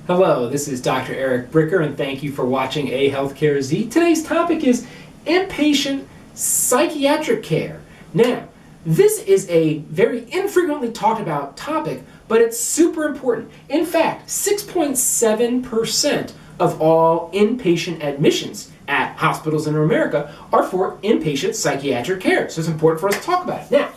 Hello, this is Dr. Eric Bricker, and thank you for watching AHealthcareZ. Today's topic is inpatient psychiatric care. Now, this is a very infrequently talked about topic, but it's super important. In fact, 6.7% of all inpatient admissions at hospitals in America are for inpatient psychiatric care. So it's important for us to talk about it. Now,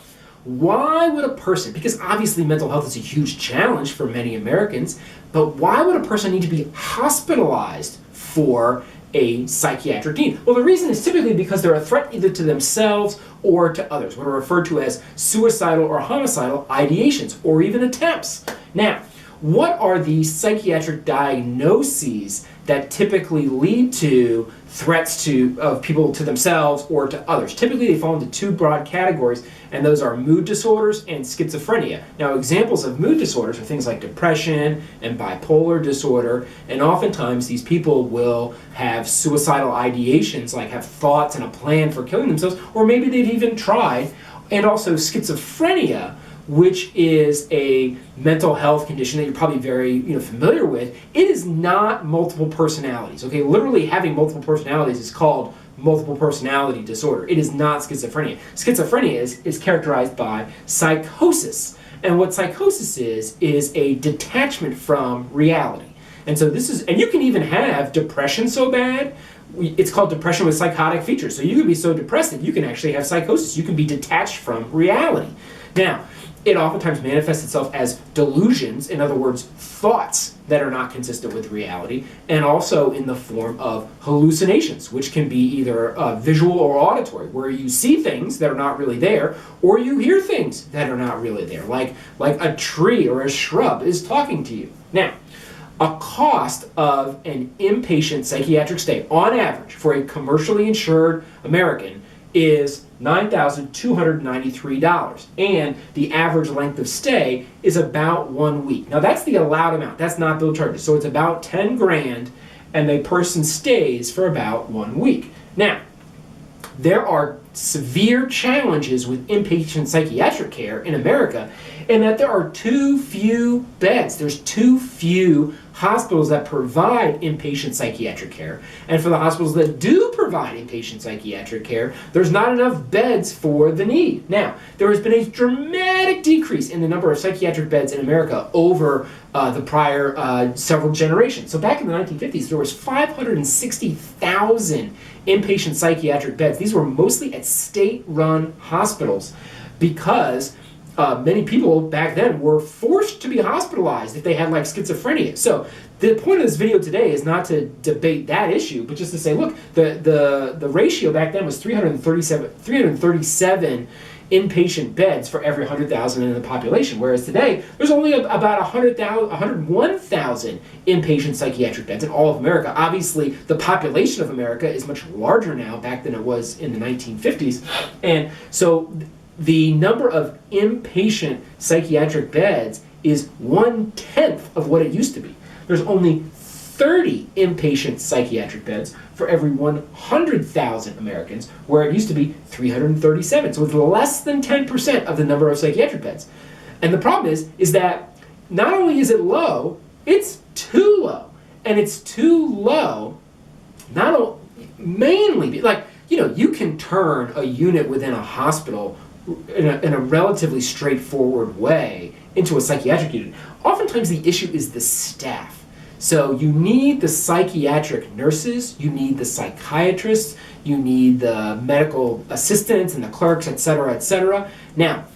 why would a person, because obviously mental health is a huge challenge for many Americans, but why would a person need to be hospitalized for a psychiatric need? Well, the reason is typically because they're a threat either to themselves or to others, what are referred to as suicidal or homicidal ideations, or even attempts. Now, what are the psychiatric diagnoses that typically lead to threats of people to themselves or to others? Typically, they fall into two broad categories, and those are mood disorders and schizophrenia. Now, examples of mood disorders are things like depression and bipolar disorder, and oftentimes these people will have suicidal ideations, like have thoughts and a plan for killing themselves, or maybe they've even tried. And also schizophrenia, which is a mental health condition that you're probably very familiar with. It is not multiple personalities. Okay, literally having multiple personalities is called multiple personality disorder. It is not schizophrenia. Schizophrenia is characterized by psychosis, and what psychosis is a detachment from reality. And so and you can even have depression so bad. It's called depression with psychotic features. So you can be so depressed that you can actually have psychosis. You can be detached from reality. Now, it oftentimes manifests itself as delusions, in other words, thoughts that are not consistent with reality, and also in the form of hallucinations, which can be either visual or auditory, where you see things that are not really there, or you hear things that are not really there, like a tree or a shrub is talking to you. Now, a cost of an inpatient psychiatric stay, on average, for a commercially insured American is $9,293, and the average length of stay is about 1 week. Now that's the allowed amount, that's not bill charges, so it's about 10 grand, and the person stays for about 1 week. Now, there are severe challenges with inpatient psychiatric care in America, in that there are too few beds. There's too few hospitals that provide inpatient psychiatric care. And for the hospitals that do provide inpatient psychiatric care, there's not enough beds for the need. Now, there has been a dramatic decrease in the number of psychiatric beds in America over the prior several generations. So back in the 1950s, there was 560,000 inpatient psychiatric beds. These were mostly at state-run hospitals because many people back then were forced to be hospitalized if they had like schizophrenia. So the point of this video today is not to debate that issue, but just to say, look, the ratio back then was 337 inpatient beds for every 100,000 in the population, whereas today there's only about 101,000 inpatient psychiatric beds in all of America. Obviously, the population of America is much larger now back than it was in the 1950s, and so the number of inpatient psychiatric beds is 1/10 of what it used to be. There's only 30 inpatient psychiatric beds for every 100,000 Americans, where it used to be 337. So it's less than 10% of the number of psychiatric beds. And the problem is that not only is it low, it's too low. And it's too low, mainly, you can turn a unit within a hospital in a relatively straightforward way into a psychiatric unit. Oftentimes the issue is the staff. So you need the psychiatric nurses, you need the psychiatrists, you need the medical assistants and the clerks, etc., etc. Now,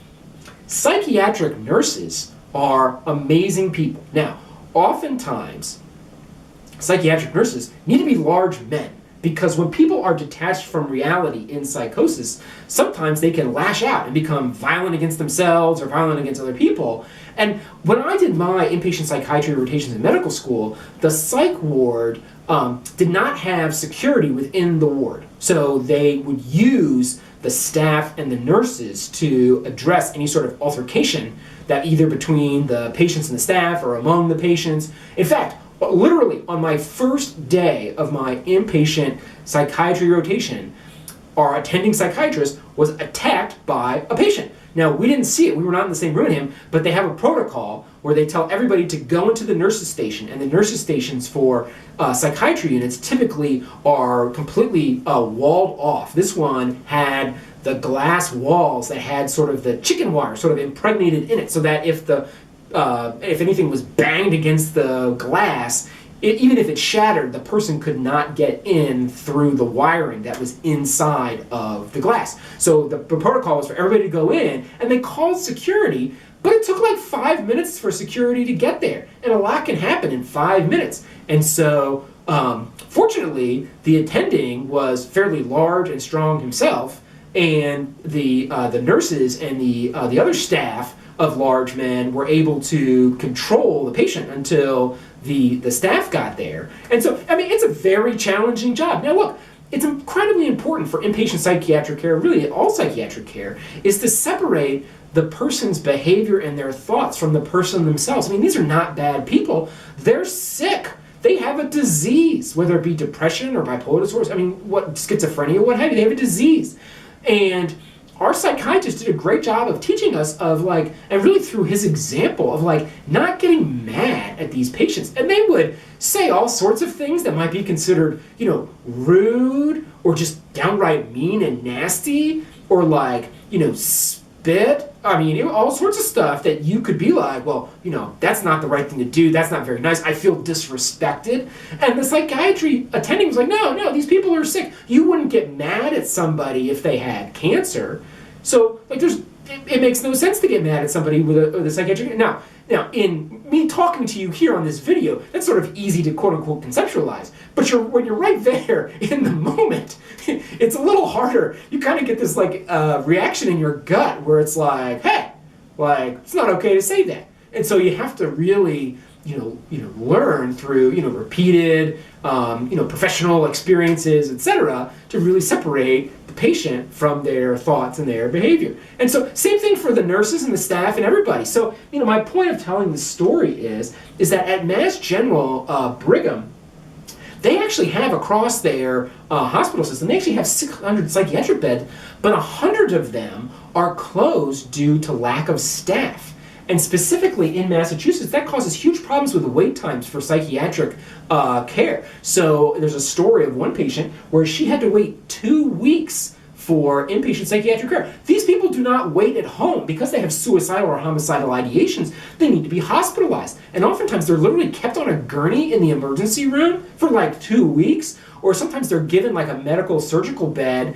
psychiatric nurses are amazing people. Now, oftentimes, psychiatric nurses need to be large men, because when people are detached from reality in psychosis, sometimes they can lash out and become violent against themselves or violent against other people. And when I did my inpatient psychiatry rotations in medical school, the psych ward did not have security within the ward. So they would use the staff and the nurses to address any sort of altercation that either between the patients and the staff or among the patients. In fact, literally on my first day of my inpatient psychiatry rotation, our attending psychiatrist was attacked by a patient. Now, we didn't see it. We were not in the same room with him, but they have a protocol where they tell everybody to go into the nurses' station, and the nurses' stations for psychiatry units typically are completely walled off. This one had the glass walls that had sort of the chicken wire sort of impregnated in it, so that if anything was banged against the glass, even if it shattered, the person could not get in through the wiring that was inside of the glass. So the protocol was for everybody to go in, and they called security, but it took like 5 minutes for security to get there, and a lot can happen in 5 minutes. And so, fortunately, the attending was fairly large and strong himself, and the nurses and the other staff of large men were able to control the patient until the staff got there. And so, I mean, it's a very challenging job. Now look, it's incredibly important for inpatient psychiatric care, really all psychiatric care, is to separate the person's behavior and their thoughts from the person themselves. I mean, these are not bad people. They're sick. They have a disease, whether it be depression or bipolar disorder, I mean, schizophrenia, what have you, they have a disease. And our psychiatrist did a great job of teaching us of like, and really through his example of like not getting mad at these patients. And they would say all sorts of things that might be considered, rude or just downright mean and nasty, or like, spit. I mean, all sorts of stuff that you could be like, well, that's not the right thing to do. That's not very nice. I feel disrespected. And the psychiatry attending was like, no, these people are sick. You wouldn't get mad at somebody if they had cancer. So, like, it makes no sense to get mad at somebody with a psychiatric. Now, in me talking to you here on this video, that's sort of easy to quote unquote conceptualize. But when you're right there in the moment, it's a little harder. You kind of get this like reaction in your gut where it's like, hey, like it's not okay to say that. And so you have to really, learn through, repeated, professional experiences, etc., to really separate the patient from their thoughts and their behavior. And so same thing for the nurses and the staff and everybody. So, my point of telling this story is that at Mass General Brigham, they actually have across their hospital system, they actually have 600 psychiatric beds, but 100 of them are closed due to lack of staff. And specifically in Massachusetts, that causes huge problems with the wait times for psychiatric care. So there's a story of one patient where she had to wait 2 weeks for inpatient psychiatric care. These people do not wait at home because they have suicidal or homicidal ideations. They need to be hospitalized. And oftentimes they're literally kept on a gurney in the emergency room for like 2 weeks, or sometimes they're given like a medical surgical bed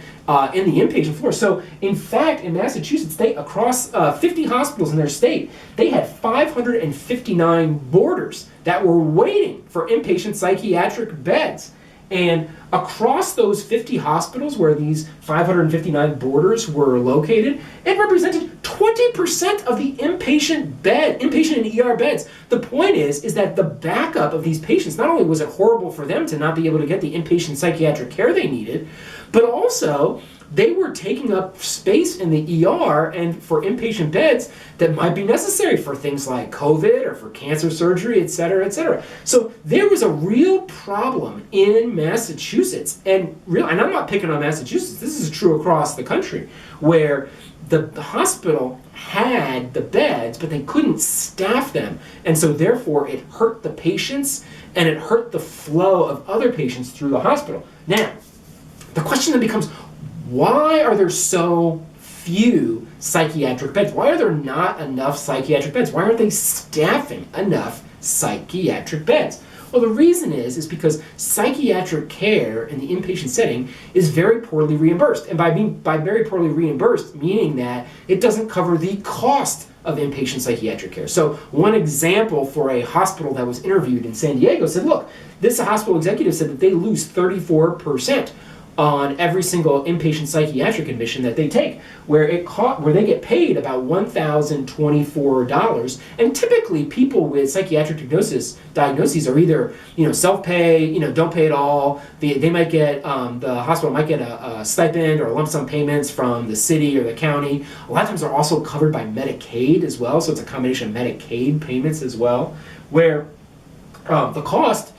in the inpatient floor. So in fact, in Massachusetts, across 50 hospitals in their state, they had 559 boarders that were waiting for inpatient psychiatric beds. And across those 50 hospitals where these 559 boarders were located, it represented 20% of the inpatient and ER beds. The point is that the backup of these patients, not only was it horrible for them to not be able to get the inpatient psychiatric care they needed, but also they were taking up space in the ER and for inpatient beds that might be necessary for things like COVID or for cancer surgery, et cetera, et cetera. So there was a real problem in Massachusetts, and I'm not picking on Massachusetts, this is true across the country, where the hospital had the beds, but they couldn't staff them. And so therefore it hurt the patients and it hurt the flow of other patients through the hospital. Now, the question then becomes, why are there so few psychiatric beds? Why are there not enough psychiatric beds? Why aren't they staffing enough psychiatric beds? Well, the reason is because psychiatric care in the inpatient setting is very poorly reimbursed. And by very poorly reimbursed, meaning that it doesn't cover the cost of inpatient psychiatric care. So one example for a hospital that was interviewed in San Diego said, look, this hospital executive said that they lose 34% on every single inpatient psychiatric admission that they take, where they get paid about $1,024, and typically people with psychiatric diagnoses are either self-pay, don't pay at all. They might get the hospital might get a stipend or lump sum payments from the city or the county. A lot of times they're also covered by Medicaid as well, so it's a combination of Medicaid payments as well, where the cost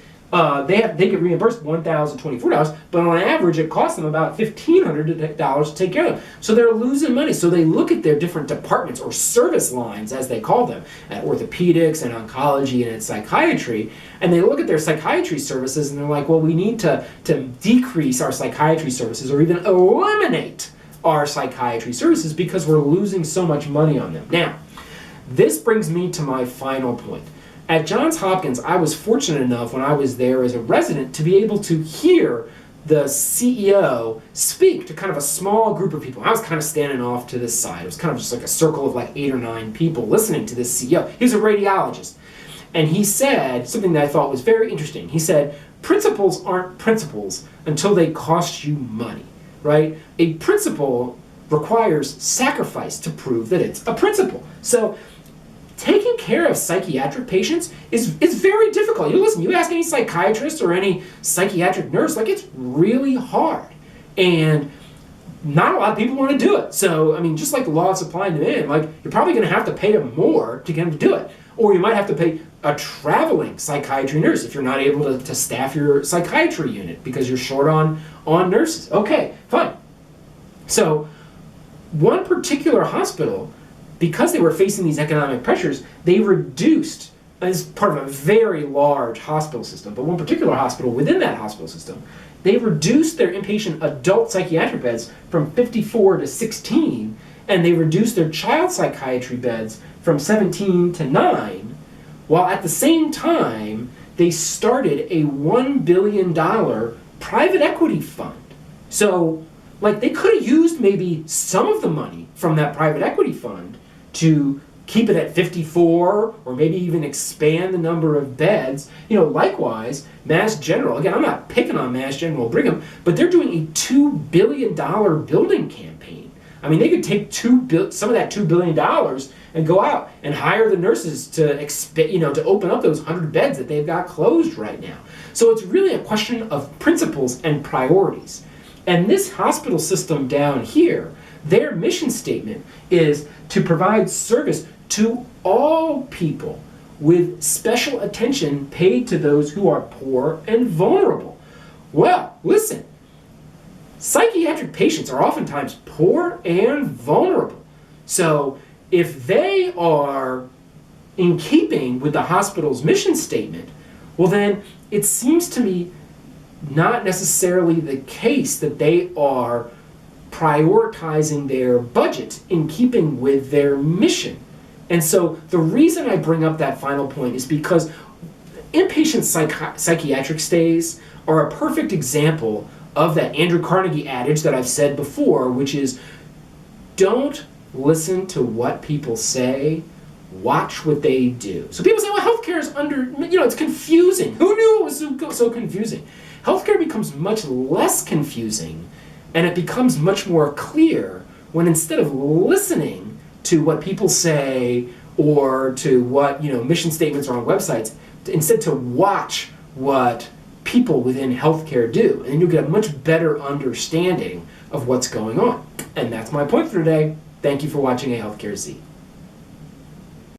they get reimbursed $1,024, but on average it costs them about $1,500 to take care of them. So they're losing money. So they look at their different departments or service lines, as they call them, at orthopedics and oncology and at psychiatry, and they look at their psychiatry services and they're like, well, we need to decrease our psychiatry services or even eliminate our psychiatry services because we're losing so much money on them. Now, this brings me to my final point. At Johns Hopkins, I was fortunate enough when I was there as a resident to be able to hear the CEO speak to kind of a small group of people. I was kind of standing off to this side. It was kind of just like a circle of like 8 or 9 people listening to this CEO. He was a radiologist. And he said something that I thought was very interesting. He said, principles aren't principles until they cost you money, right? A principle requires sacrifice to prove that it's a principle. So taking care of psychiatric patients is very difficult. You ask any psychiatrist or any psychiatric nurse, like, it's really hard. And not a lot of people want to do it. So, I mean, just like the law of supply and demand, like, you're probably going to have to pay them more to get them to do it. Or you might have to pay a traveling psychiatry nurse if you're not able to staff your psychiatry unit because you're short on nurses. Okay, fine. So, one particular hospital, because they were facing these economic pressures, they reduced, as part of a very large hospital system, but one particular hospital within that hospital system, they reduced their inpatient adult psychiatric beds from 54 to 16, and they reduced their child psychiatry beds from 17 to 9, while at the same time, they started a $1 billion private equity fund. So, like, they could have used maybe some of the money from that private equity fund to keep it at 54 or maybe even expand the number of beds. Likewise, Mass General, again, I'm not picking on Mass General Brigham, but they're doing a $2 billion building campaign. I mean, they could take some of that $2 billion and go out and hire the nurses to open up those 100 beds that they've got closed right now. So it's really a question of principles and priorities. And this hospital system down here, their mission statement is to provide service to all people with special attention paid to those who are poor and vulnerable. Well, listen, psychiatric patients are oftentimes poor and vulnerable. So if they are in keeping with the hospital's mission statement, well then it seems to me not necessarily the case that they are prioritizing their budget in keeping with their mission. And so the reason I bring up that final point is because inpatient psychiatric stays are a perfect example of that Andrew Carnegie adage that I've said before, which is, don't listen to what people say, watch what they do. So people say, well, healthcare is it's confusing. Who knew it was so confusing? Healthcare becomes much less confusing, and it becomes much more clear when, instead of listening to what people say or to what mission statements are on websites, instead to watch what people within healthcare do, and you'll get a much better understanding of what's going on. And that's my point for today. Thank you for watching AHealthcareZ.